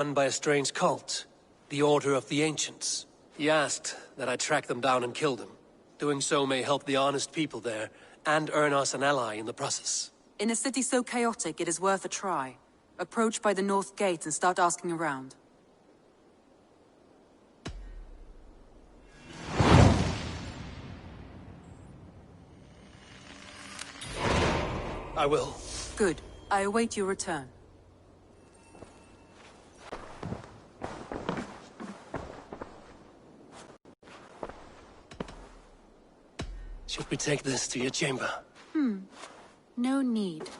Run by a strange cult, the Order of the Ancients. He asked that I track them down and kill them. Doing so may help the honest people there, and earn us an ally in the process. In a city so chaotic, it is worth a try. Approach by the North Gate and start asking around. I will. Good. I await your return. Should we take this to your chamber? No need.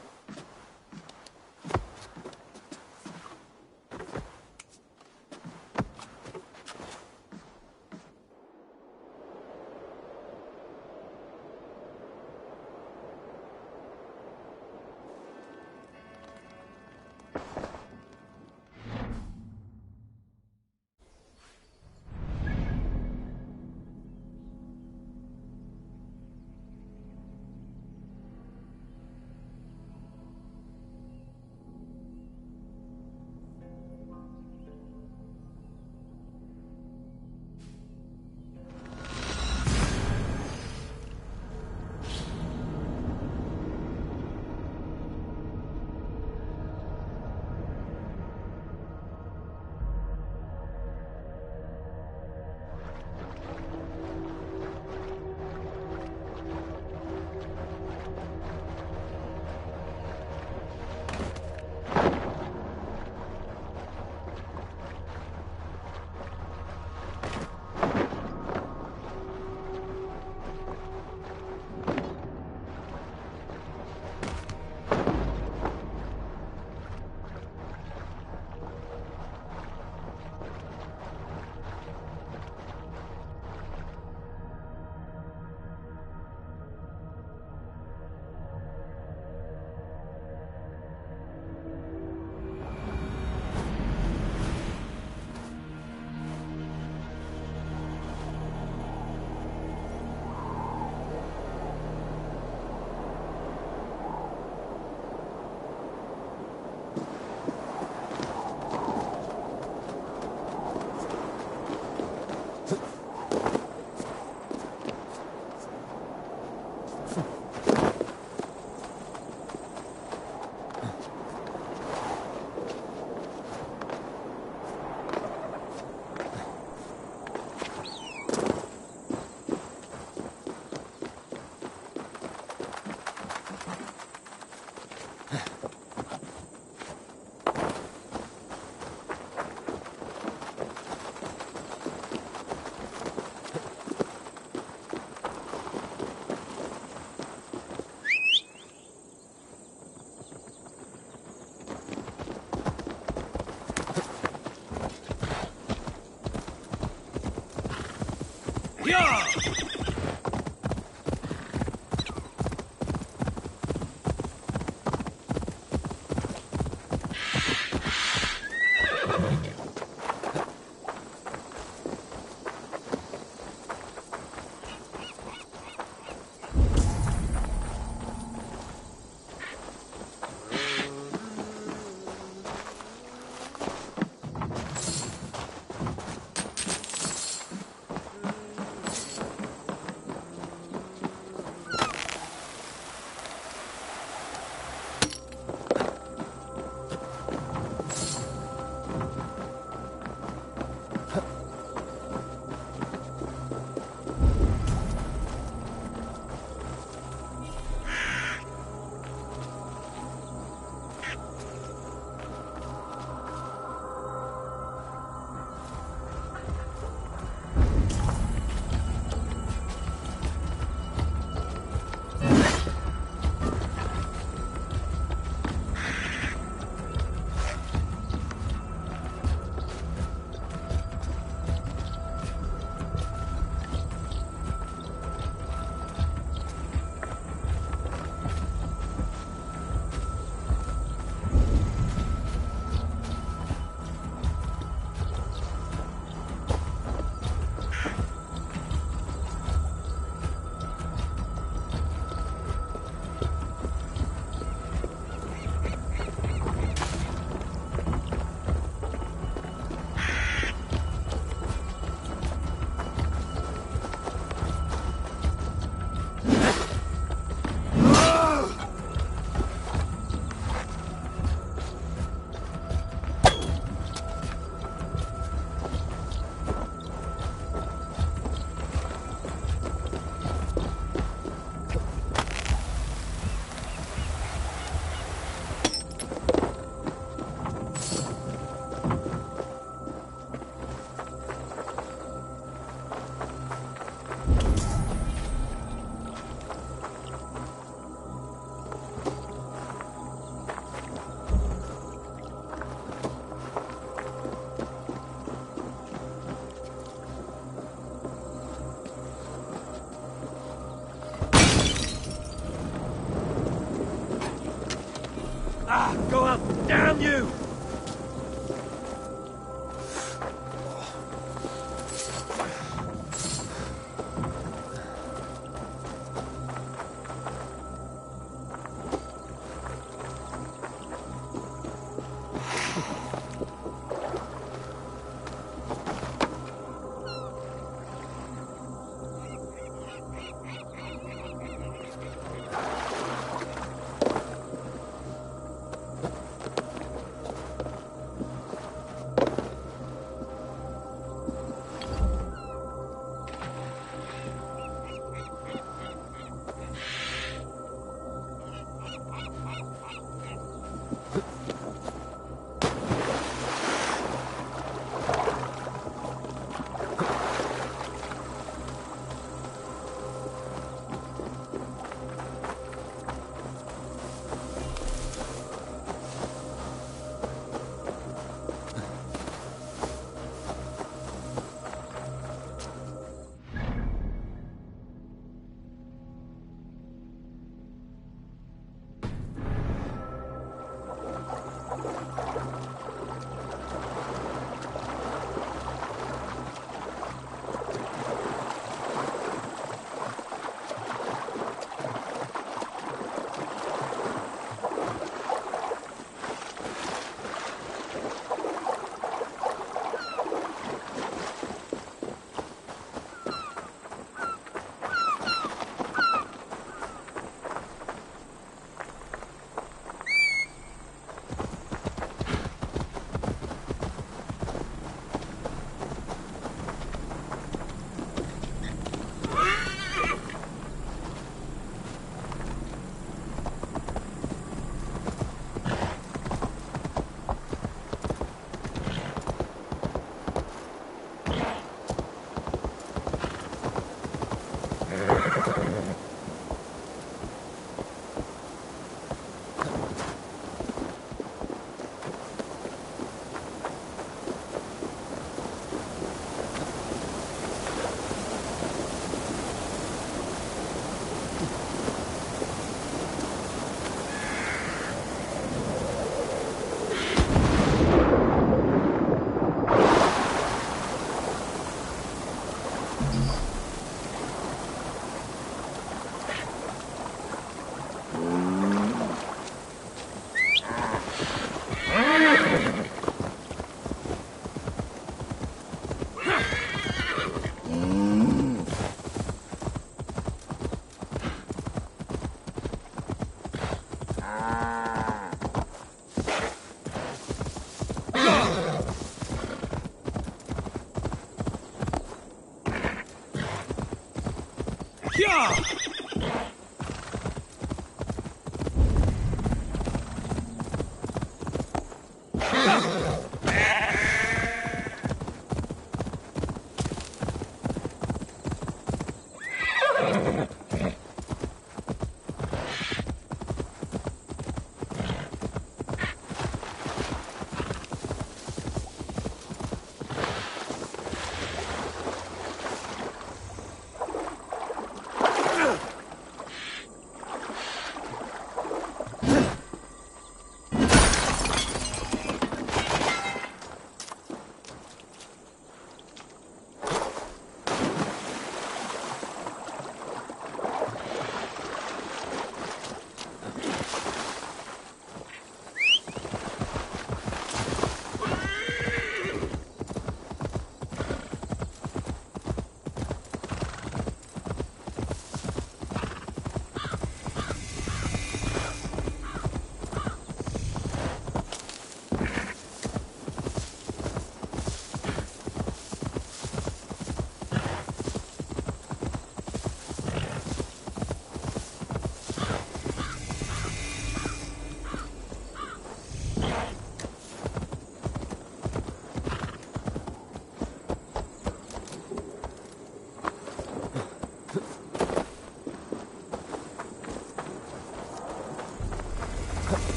Yeah!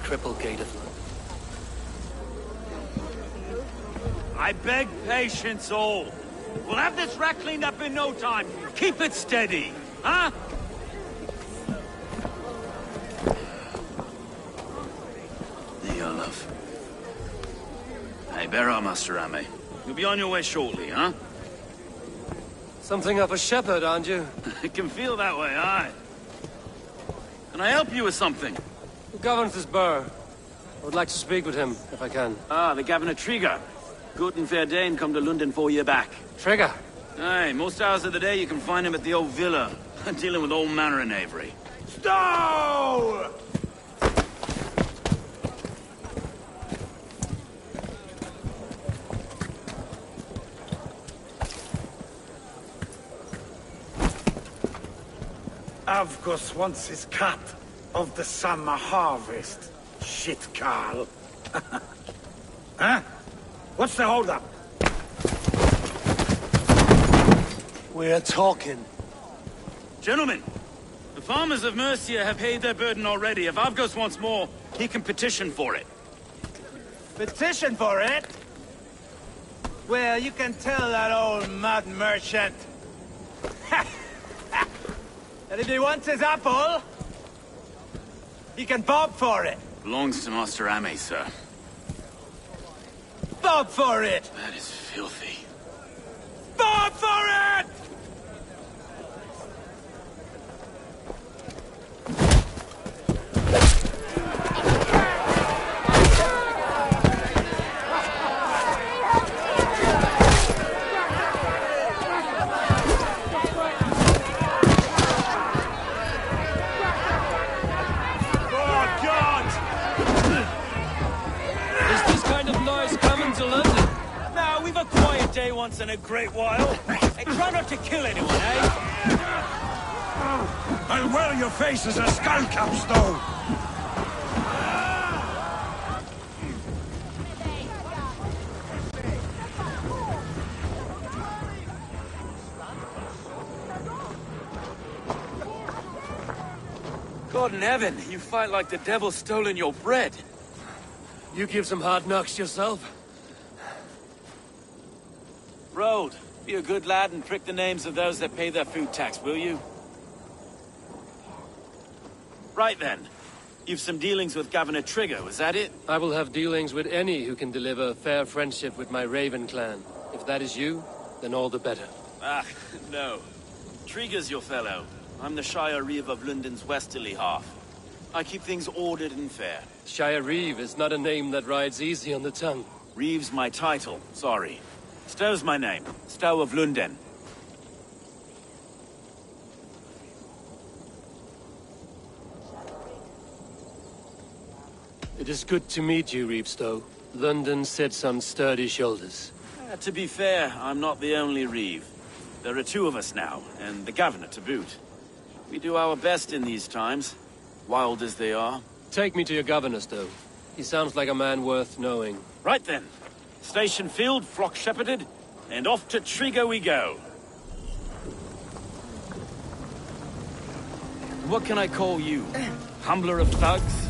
Cripple gate of London. I beg patience, all. We'll have this wreck cleaned up in no time. Keep it steady, huh? There you are, love. Hey, bear up, Master Ame. You'll be on your way shortly, huh? Something of a shepherd, aren't you? It can feel that way, aye. Can I help you with something? Who governs this burr? I would like to speak with him, if I can. Ah, the Governor Trigger. Good and fair Dane come to London 4 years back. Trigger! Aye, most hours of the day you can find him at the old villa, dealing with all manner of knavery. Stow! Avgus wants his cut of the summer harvest. Shit, Carl. Huh? What's the holdup? We're talking. Gentlemen, the farmers of Mercia have paid their burden already. If Avgos wants more, he can petition for it. Petition for it? Well, you can tell that old mud merchant. And if he wants his apple, he can bob for it. Belongs to Master Ame, sir. Bob for it! That is filthy. Bob for it! Once in a great while. Hey, try not to kill anyone, eh? I'll wear your face as a skull capstone! God in heaven, you fight like the devil's stolen your bread. You give some hard knocks yourself. Road, be a good lad and prick the names of those that pay their food tax, will you? Right then. You've some dealings with Governor Trigger, was that it? I will have dealings with any who can deliver fair friendship with my Raven clan. If that is you, then all the better. Ah, no. Trigger's your fellow. I'm the Shire Reeve of London's westerly half. I keep things ordered and fair. Shire Reeve is not a name that rides easy on the tongue. Reeve's my title, sorry. Stow's my name. Stow of London. It is good to meet you, Reeve Stow. London sits on sturdy shoulders. To be fair, I'm not the only Reeve. There are two of us now, and the governor to boot. We do our best in these times, wild as they are. Take me to your governor, Stowe. He sounds like a man worth knowing. Right then. Station filled, flock shepherded, and off to Trigo we go. What can I call you? Humbler of thugs?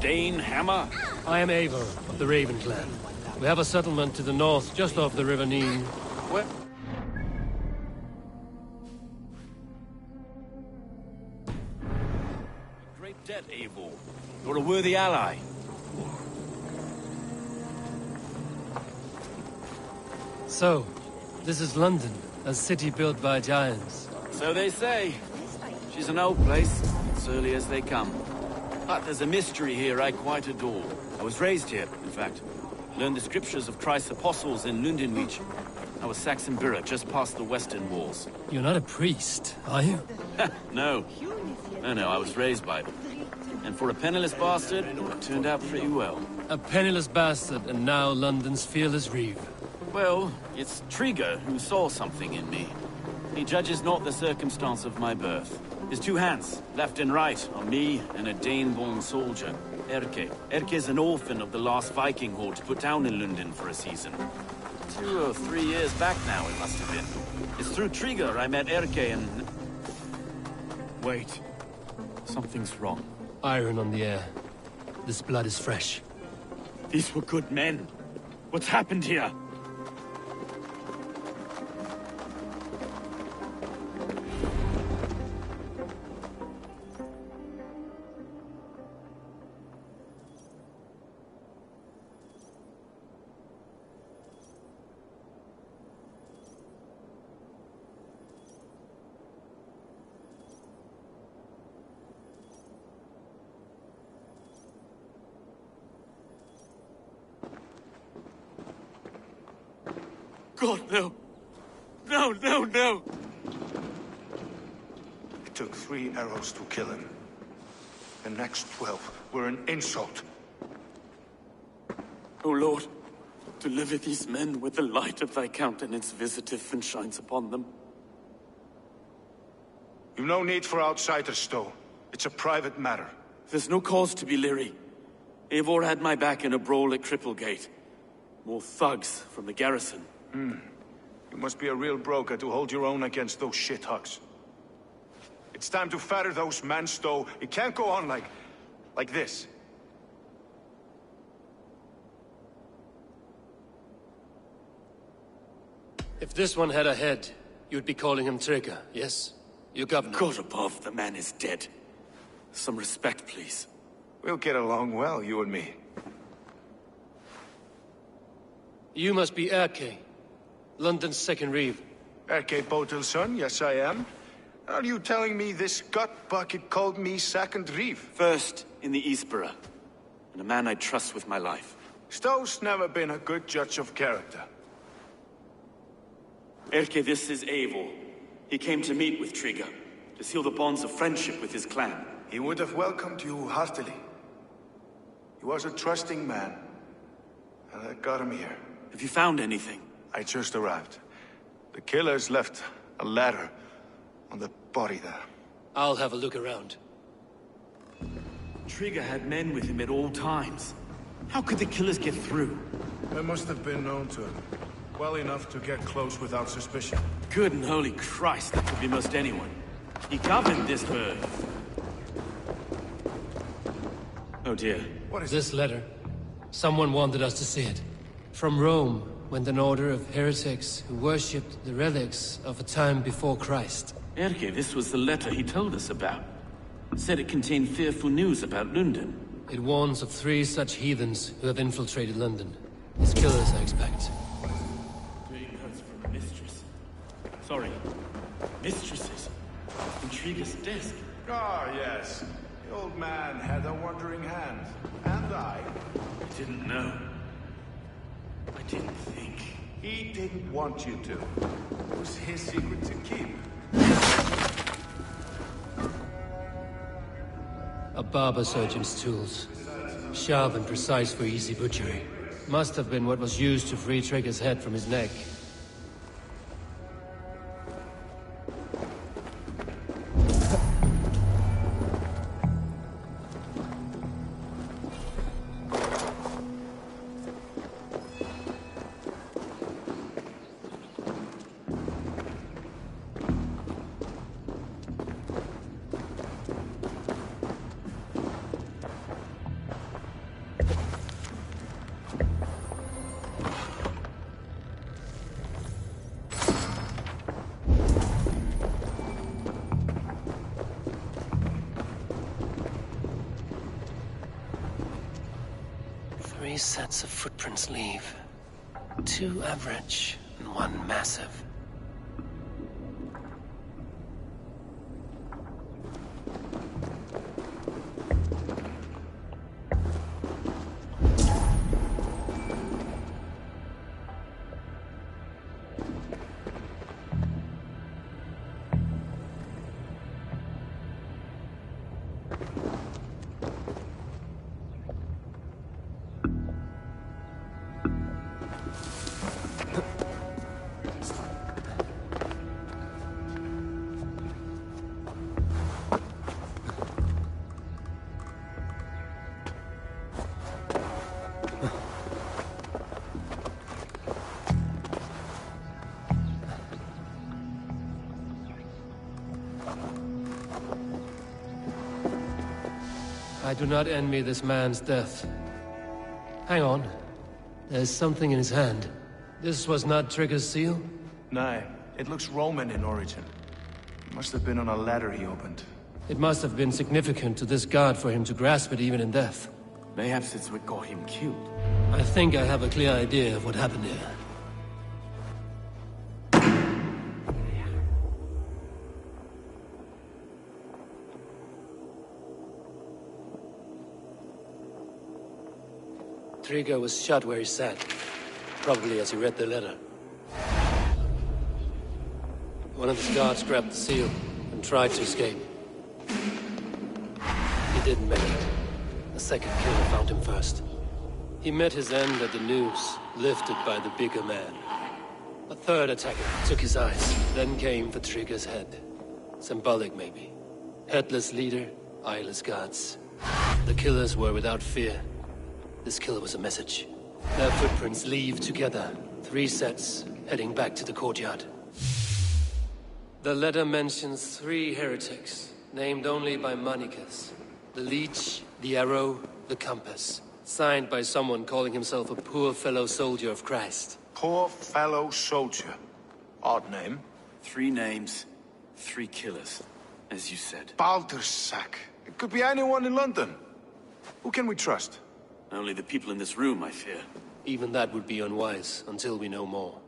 Dane Hammer? I am Eivor of the Raven clan. We have a settlement to the north, just off the River Neen. What? Great debt, Eivor. You're a worthy ally. So, this is London, a city built by giants. So they say. She's an old place, as early as they come. But there's a mystery here I quite adore. I was raised here, in fact. Learned the scriptures of Christ's apostles in Lundenreach. I was Saxon Borough, just past the western walls. You're not a priest, are you? No. No, I was raised by them. And for a penniless bastard, it turned out pretty well. A penniless bastard, and now London's fearless Reeve. Well, it's Trigo who saw something in me. He judges not the circumstance of my birth. His two hands, left and right, on me and a Dane-born soldier, Erke. Erke's an orphan of the last Viking horde put down in London for a season. 2 or 3 years back now, it must have been. It's through Trigo I met Erke and... Wait. Something's wrong. Iron on the air. This blood is fresh. These were good men. What's happened here? God, no. No. It took 3 arrows to kill him. The next 12 were an insult. O Lord, deliver these men with the light of thy countenance visiteth and shines upon them. You've no need for outsiders, Stowe. It's a private matter. There's no cause to be leery. Eivor had my back in a brawl at Cripplegate. More thugs from the garrison. You must be a real broker to hold your own against those shithugs. It's time to fetter those men, Stowe. It can't go on like this. If this one had a head, you'd be calling him Trigger, yes? Your governor. God above, the man is dead. Some respect, please. We'll get along well, you and me. You must be Erke, London's second Reeve. Erke Botil's son, yes I am. Are you telling me this gut bucket called me second Reeve? First in the Eastborough, and a man I trust with my life. Stowe's never been a good judge of character. Erke, this is Eivor. He came to meet with Trigger, to seal the bonds of friendship with his clan. He would have welcomed you heartily. He was a trusting man, and I got him here. Have you found anything? I just arrived. The killers left a ladder on the body there. I'll have a look around. Trigger had men with him at all times. How could the killers get through? They must have been known to him. Well enough to get close without suspicion. Good and holy Christ, that could be most anyone. He governed this bird. Oh dear. What is This letter. Someone wanted us to see it. From Rome went an order of heretics who worshipped the relics of a time before Christ. Erke, this was the letter he told us about. Said it contained fearful news about London. It warns of 3 such heathens who have infiltrated London. His killers, I expect. Great notes from a mistress. Sorry. Mistresses. Intrigue's desk. Ah, yes. The old man had a wandering hand. And I didn't know. I didn't think. He didn't want you to. It was his secret to keep. A barber surgeon's tools. Sharp and precise for easy butchery. Must have been what was used to free Trigger's head from his neck. Three sets of footprints leave. 2 average and 1 massive. I do not envy this man's death. Hang on. There's something in his hand. This was not Trigger's seal? Nah, it looks Roman in origin. It must have been on a ladder he opened. It must have been significant to this god for him to grasp it even in death. Perhaps it's what got him killed. I think I have a clear idea of what happened here. Trigger was shot where he sat, probably as he read the letter. One of his guards grabbed the seal and tried to escape. He didn't make it. The second killer found him first. He met his end at the noose, lifted by the bigger man. A third attacker took his eyes, then came for Trigger's head. Symbolic, maybe. Headless leader, eyeless guards. The killers were without fear. This killer was a message. Their footprints leave together. 3 sets, heading back to the courtyard. The letter mentions 3 heretics, named only by Manicus. The Leech, the Arrow, the Compass. Signed by someone calling himself a poor fellow soldier of Christ. Poor fellow soldier. Odd name. 3 names, 3 killers, as you said. Baldersack. It could be anyone in London. Who can we trust? Only the people in this room, I fear. Even that would be unwise, until we know more.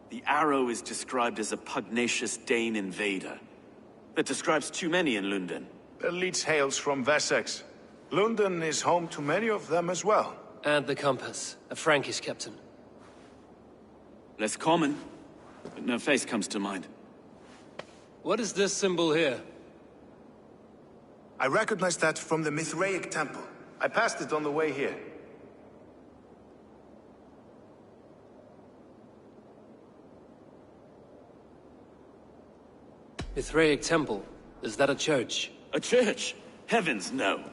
The Arrow is described as a pugnacious Dane invader. That describes too many in London. The Leech hails from Wessex. London is home to many of them as well. And the Compass, a Frankish captain. Less common, but no face comes to mind. What is this symbol here? I recognize that from the Mithraic temple. I passed it on the way here. Mithraic temple? Is that a church? A church? Heavens, no.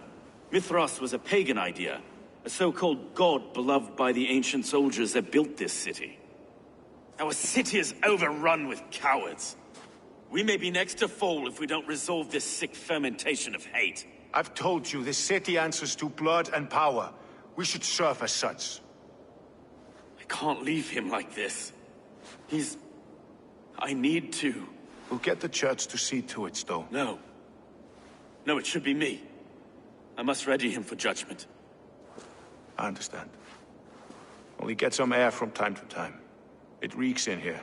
Mithras was a pagan idea. A so-called god beloved by the ancient soldiers that built this city. Our city is overrun with cowards. We may be next to fall if we don't resolve this sick fermentation of hate. I've told you, this city answers to blood and power. We should serve as such. I can't leave him like this. I need to. We'll get the church to see to it, Stowe. No. No, it should be me. I must ready him for judgment. I understand. Only get some air from time to time. It reeks in here.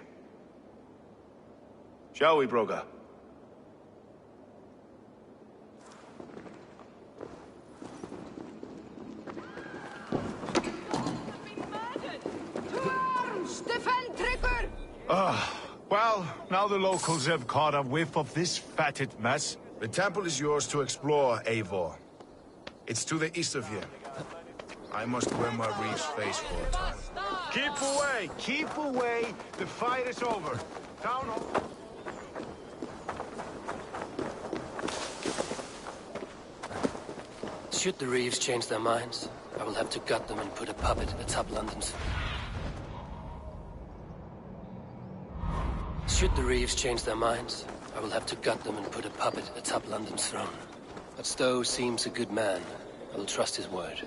Shall we, Broga? Well, now the locals have caught a whiff of this fatted mess. The temple is yours to explore, Eivor. It's to the east of here. I must wear my reef's face for a time. Keep away! Keep away! The fight is over. Down home. Should the Reeves change their minds, I will have to gut them and put a puppet atop London's... Should the Reeves change their minds, I will have to gut them and put a puppet atop London's throne. But Stowe seems a good man. I will trust his word.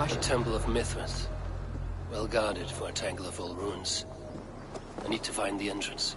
The Temple of Mithras. Well guarded for a tangle of old ruins. I need to find the entrance.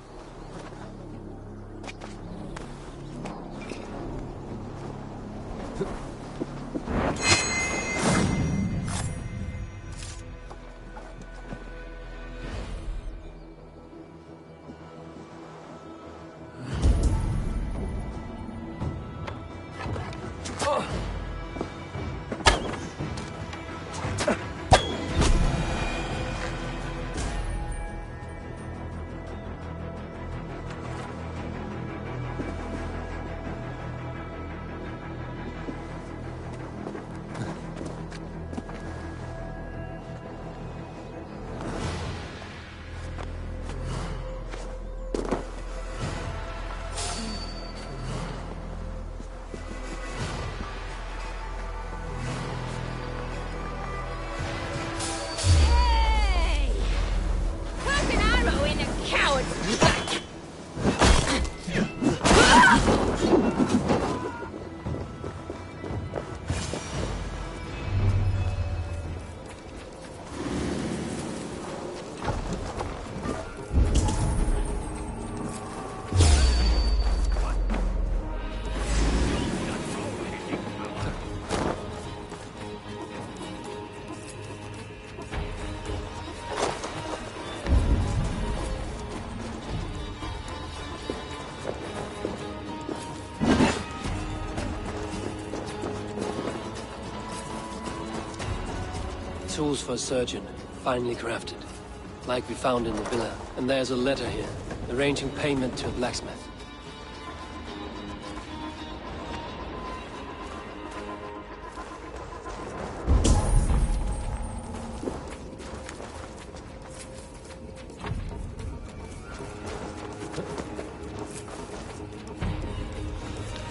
tools for a surgeon, finely crafted. Like we found in the villa. And there's a letter here, arranging payment to a blacksmith.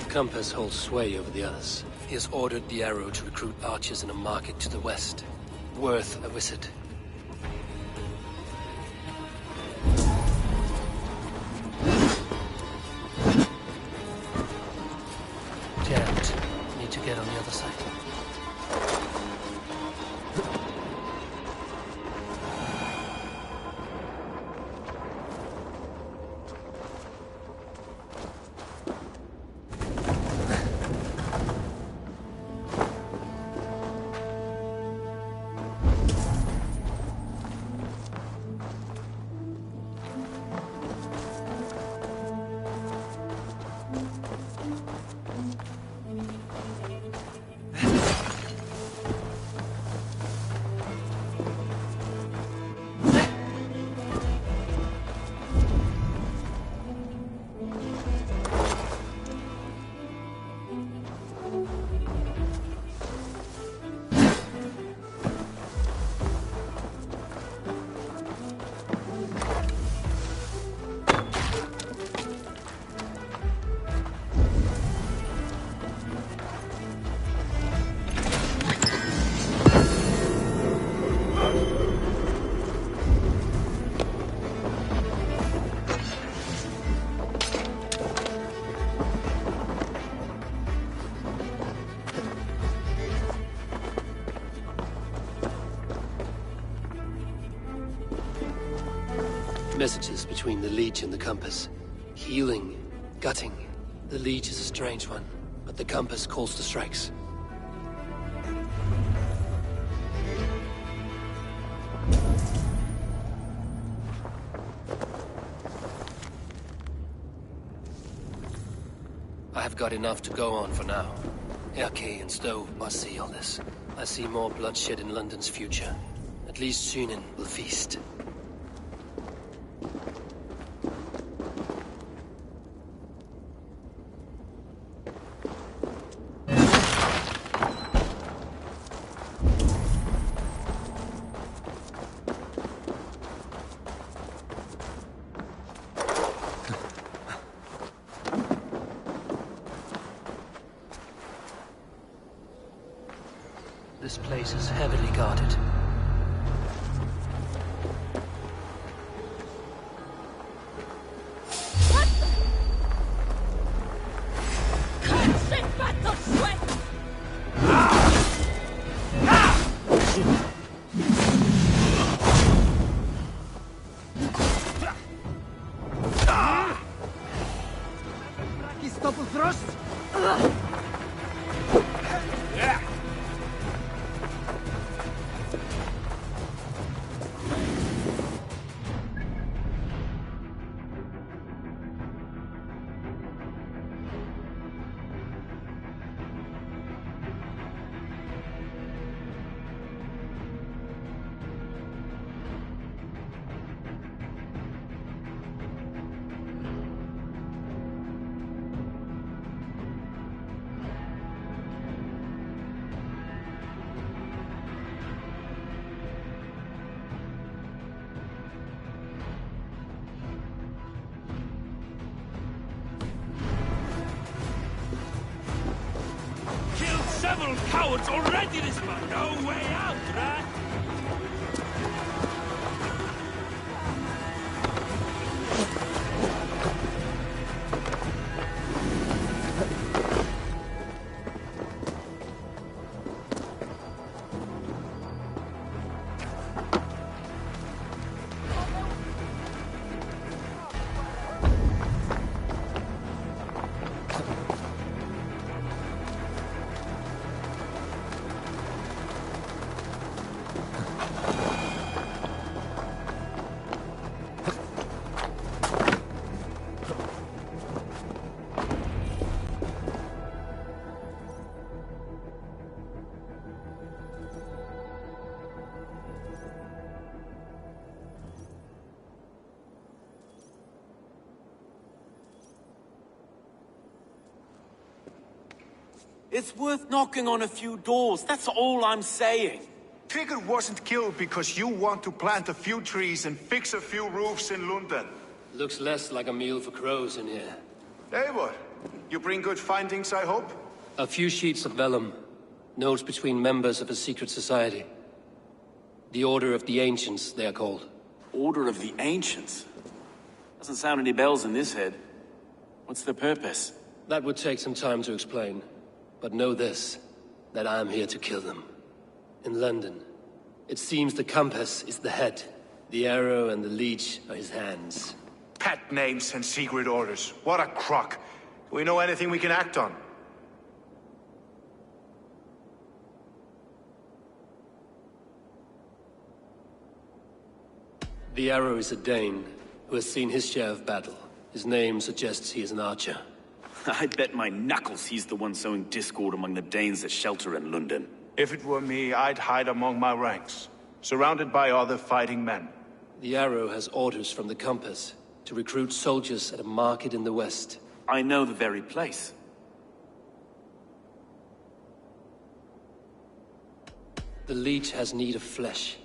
The compass holds sway over the others. He has ordered the arrow to recruit archers in a market to the west. Worth a visit. Jammed. Need to get on the other side. Messages between the leech and the compass. Healing, gutting. The leech is a strange one, but the compass calls to strikes. I have got enough to go on for now. Erke and Stowe must see all this. I see more bloodshed in London's future. At least Sunan will feast. This place is heavily guarded. Several cowards already this month. No way out, right? It's worth knocking on a few doors, that's all I'm saying. Trigger wasn't killed because you want to plant a few trees and fix a few roofs in London. Looks less like a meal for crows in here. Hey, what? You bring good findings, I hope? A few sheets of vellum. Notes between members of a secret society. The Order of the Ancients, they are called. Order of the Ancients? Doesn't sound any bells in this head. What's the purpose? That would take some time to explain. But know this, that I am here to kill them. In London, it seems the compass is the head. The arrow and the leech are his hands. Pet names and secret orders. What a crock. Do we know anything we can act on? The arrow is a Dane, who has seen his share of battle. His name suggests he is an archer. I bet my knuckles he's the one sowing discord among the Danes that shelter in London. If it were me, I'd hide among my ranks, surrounded by other fighting men. The arrow has orders from the compass to recruit soldiers at a market in the west. I know the very place. The leech has need of flesh.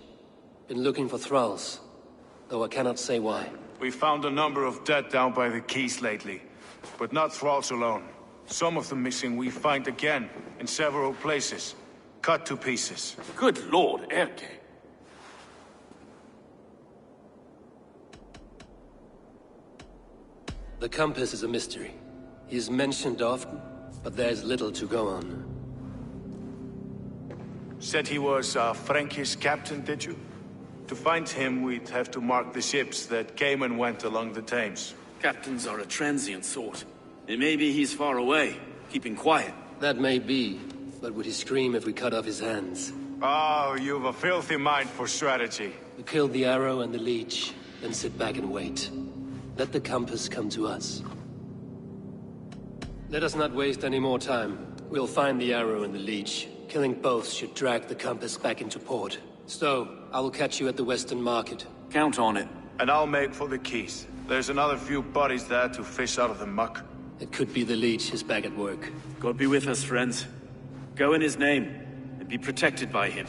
Been looking for thralls, though I cannot say why. We found a number of dead down by the quays lately, but not thralls alone. Some of the missing we find again, in several places, cut to pieces. Good lord, Erke. The compass is a mystery. He is mentioned often, but there's little to go on. Said he was a Frankish captain, did you? To find him, we'd have to mark the ships that came and went along the Thames. Captains are a transient sort. It may be he's far away, keeping quiet. That may be, but would he scream if we cut off his hands? Oh, you've a filthy mind for strategy. We kill the arrow and the leech, then sit back and wait. Let the compass come to us. Let us not waste any more time. We'll find the arrow and the leech. Killing both should drag the compass back into port. Stowe, I will catch you at the Western Market. Count on it. And I'll make for the quays. There's another few bodies there to fish out of the muck. It could be the leech is back at work. God be with us, friends. Go in his name, and be protected by him.